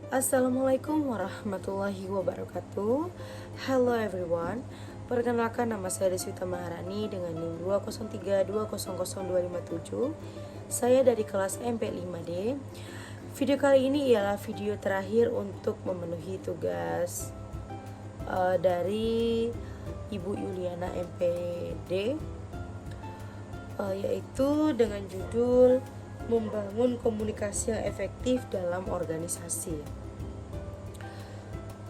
Assalamualaikum warahmatullahi wabarakatuh. Hello everyone. Perkenalkan, nama saya Deswita Maharani dengan NIM 203200257. Saya dari kelas MP5D. Video kali ini ialah video terakhir untuk memenuhi tugas dari Ibu Yuliana MPD, yaitu dengan judul membangun komunikasi yang efektif dalam organisasi.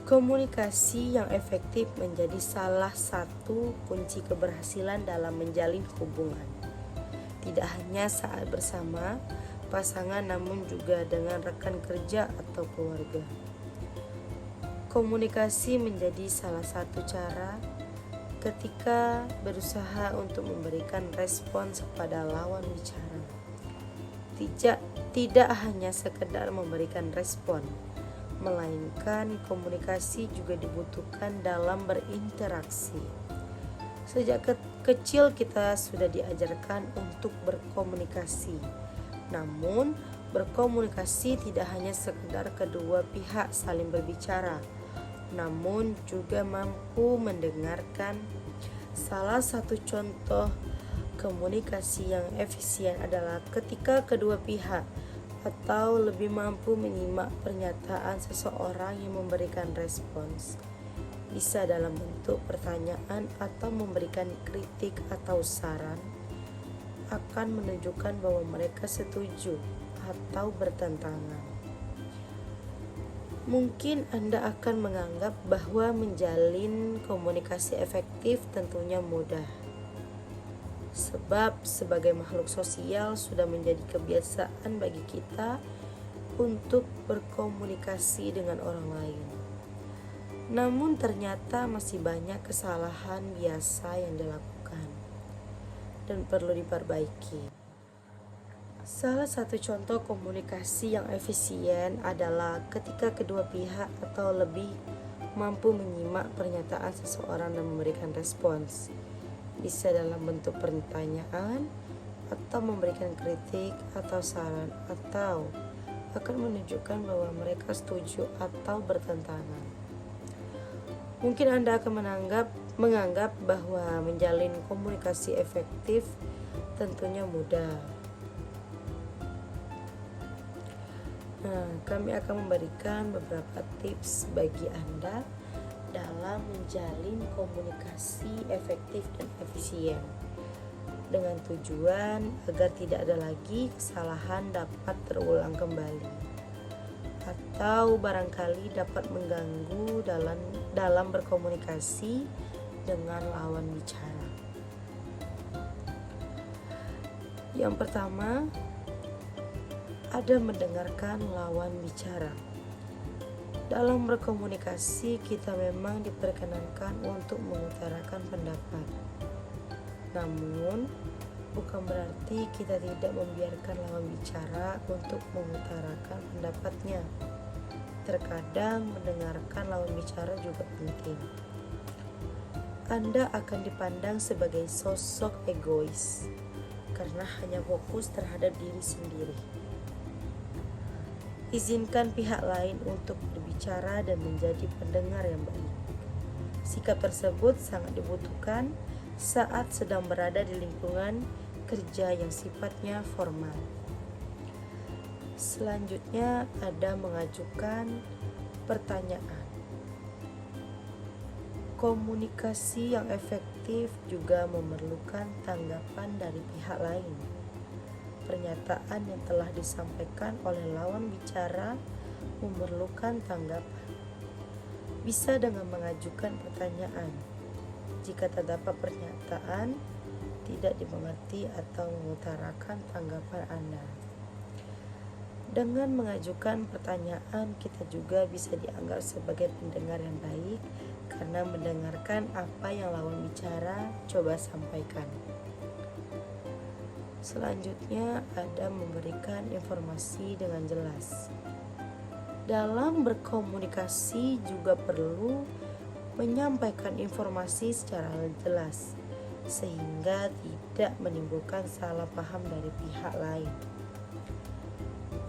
Komunikasi yang efektif menjadi salah satu kunci keberhasilan dalam menjalin hubungan. Tidak hanya saat bersama pasangan, namun juga dengan rekan kerja atau keluarga. Komunikasi menjadi salah satu cara ketika berusaha untuk memberikan respons kepada lawan bicara. Tidak hanya sekedar memberikan respon, melainkan komunikasi juga dibutuhkan dalam berinteraksi. Sejak kecil kita sudah diajarkan untuk berkomunikasi. Namun, berkomunikasi tidak hanya sekedar kedua pihak saling berbicara, namun juga mampu mendengarkan. Salah satu contoh komunikasi yang efisien adalah ketika kedua pihak atau lebih mampu menyimak pernyataan seseorang yang memberikan respons, bisa dalam bentuk pertanyaan atau memberikan kritik atau saran, akan menunjukkan bahwa mereka setuju atau bertentangan. Mungkin Anda akan menganggap bahwa menjalin komunikasi efektif tentunya mudah, sebab sebagai makhluk sosial sudah menjadi kebiasaan bagi kita untuk berkomunikasi dengan orang lain. Namun ternyata masih banyak kesalahan biasa yang dilakukan dan perlu diperbaiki. Salah satu contoh komunikasi yang efisien adalah ketika kedua pihak atau lebih mampu menyimak pernyataan seseorang dan memberikan respons, bisa dalam bentuk pertanyaan atau memberikan kritik atau saran, atau akan menunjukkan bahwa mereka setuju atau bertentangan. Mungkin Anda akan menganggap bahwa menjalin komunikasi efektif tentunya mudah. Kami akan memberikan beberapa tips bagi Anda dalam menjalin komunikasi efektif dan efisien, dengan tujuan agar tidak ada lagi kesalahan dapat terulang kembali, atau barangkali dapat mengganggu dalam berkomunikasi dengan lawan bicara. Yang pertama, ada mendengarkan lawan bicara. Dalam berkomunikasi, kita memang diperkenankan untuk mengutarakan pendapat. Namun, bukan berarti kita tidak membiarkan lawan bicara untuk mengutarakan pendapatnya. Terkadang mendengarkan lawan bicara juga penting. Anda akan dipandang sebagai sosok egois karena hanya fokus terhadap diri sendiri. Izinkan pihak lain untuk berbicara dan menjadi pendengar yang baik. Sikap tersebut sangat dibutuhkan saat sedang berada di lingkungan kerja yang sifatnya formal. Selanjutnya ada mengajukan pertanyaan. Komunikasi yang efektif juga memerlukan tanggapan dari pihak lain. Pernyataan yang telah disampaikan oleh lawan bicara memerlukan tanggapan. Bisa dengan mengajukan pertanyaan. Jika terdapat pernyataan tidak dimengerti atau mengutarakan tanggapan Anda. Dengan mengajukan pertanyaan, kita juga bisa dianggap sebagai pendengar yang baik karena mendengarkan apa yang lawan bicara coba sampaikan. Selanjutnya ada memberikan informasi dengan jelas. Dalam berkomunikasi juga perlu menyampaikan informasi secara jelas, sehingga tidak menimbulkan salah paham dari pihak lain.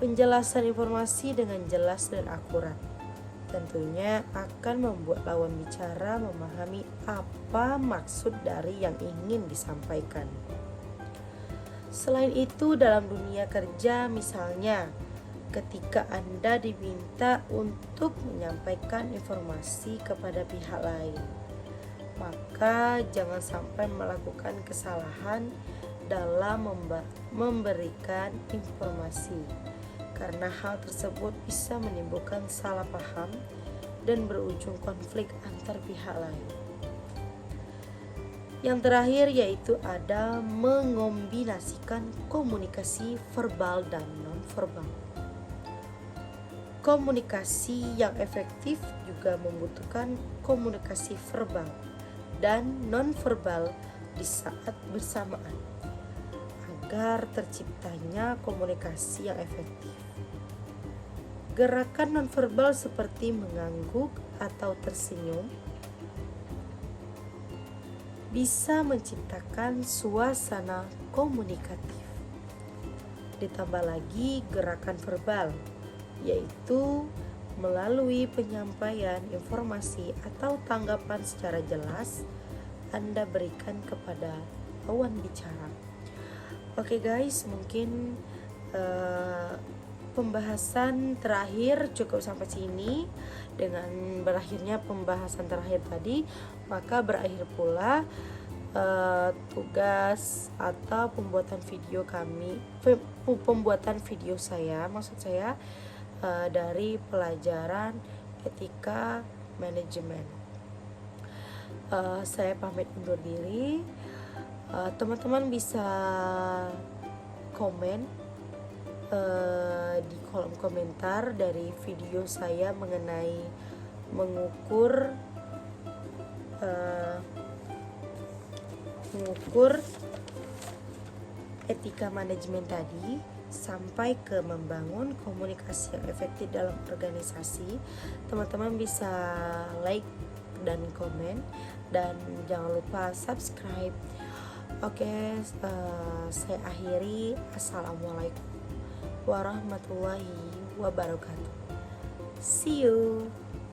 Penjelasan informasi dengan jelas dan akurat tentunya akan membuat lawan bicara memahami apa maksud dari yang ingin disampaikan. Selain itu, dalam dunia kerja misalnya, ketika Anda diminta untuk menyampaikan informasi kepada pihak lain, maka jangan sampai melakukan kesalahan dalam memberikan informasi, karena hal tersebut bisa menimbulkan salah paham dan berujung konflik antar pihak lain. Yang terakhir yaitu ada mengombinasikan komunikasi verbal dan non-verbal. Komunikasi yang efektif juga membutuhkan komunikasi verbal dan non-verbal di saat bersamaan agar terciptanya komunikasi yang efektif. Gerakan nonverbal seperti mengangguk atau tersenyum bisa menciptakan suasana komunikatif. Ditambah lagi gerakan verbal, yaitu melalui penyampaian informasi atau tanggapan secara jelas Anda berikan kepada lawan bicara. Oke guys, mungkin pembahasan terakhir cukup sampai sini. Dengan berakhirnya pembahasan terakhir tadi, maka berakhir pula tugas atau pembuatan video saya, maksud saya dari pelajaran etika manajemen. Saya pamit undur diri. Teman-teman bisa komen di kolom komentar dari video saya mengenai mengukur etika manajemen tadi sampai ke membangun komunikasi yang efektif dalam organisasi. Teman-teman bisa like dan komen, dan jangan lupa subscribe. Oke, saya akhiri. Assalamualaikum warahmatullahi wabarakatuh. See you.